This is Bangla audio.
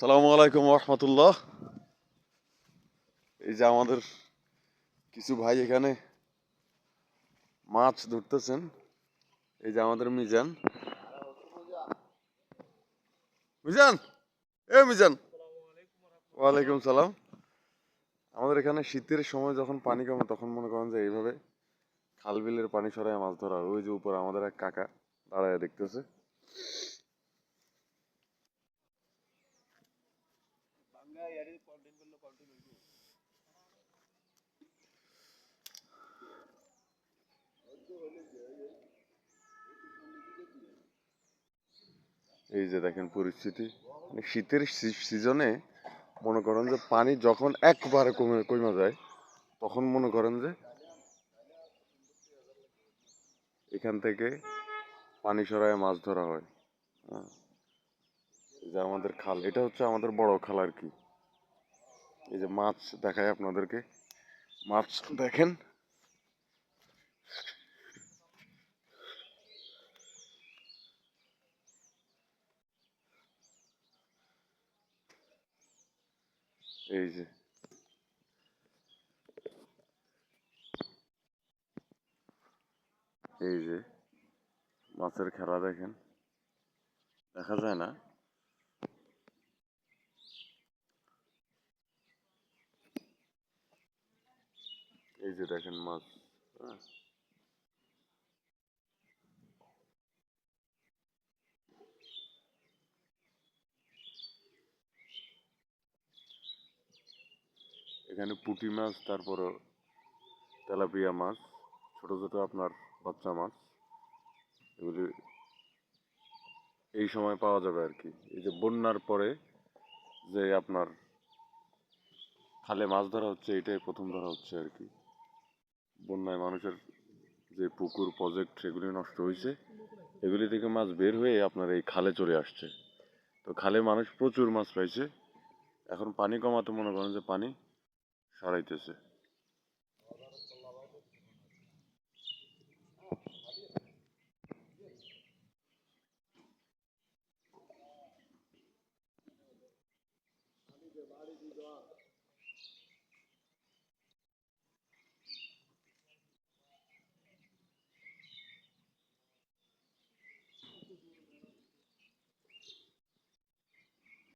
সালামু আলাইকুম রহমতুল্লাহ। এই যে আমাদের কিছু ভাই এখানে মাছ ধরতেছেন। এই যে আমাদের মিজান। মিজান, মিজান। ওয়ালাইকুম সালাম। আমাদের এখানে শীতের সময় যখন পানি কমে তখন মনে করেন যে এইভাবে খাল বিলের পানি সরায় মাছ ধরা হয়। ওই যে উপরে আমাদের এক কাকা দাঁড়ায় দেখতেছে। এই যে দেখেন পরিস্থিতি, মানে শীতের সিজনে মনে করেন যে পানি যখন একবারে কমে যায় তখন মনে করেন যে এখান থেকে পানি সরায় মাছ ধরা হয়। হ্যাঁ, এই যে আমাদের খাল, এটা হচ্ছে আমাদের বড় খাল আর কি। এই যে মাছ দেখায় আপনাদেরকে, মাছ দেখেন। এই যে এই যে মাছের খেলা দেখেন, দেখা যায় না। এই যে দেখেন মাছ। হ্যাঁ, এখানে পুঁটি মাছ, তারপরে তেলাপিয়া মাছ, ছোট ছোট আপনার বাচ্চা মাছ, এগুলি এই সময় পাওয়া যাবে আর কি। এই যে বন্যার পরে যে আপনার খালে মাছ ধরা হচ্ছে, এটাই প্রথম ধরা হচ্ছে আর কি। বন্যায় মানুষের যে পুকুর প্রজেক্ট সেগুলি নষ্ট হয়েছে, এগুলি থেকে মাছ বের হয়ে আপনার এই খালে চলে আসছে। তো খালে মানুষ প্রচুর মাছ পাইছে। এখন পানি কমাতে মনে করেন যে পানি সরাইতেছে।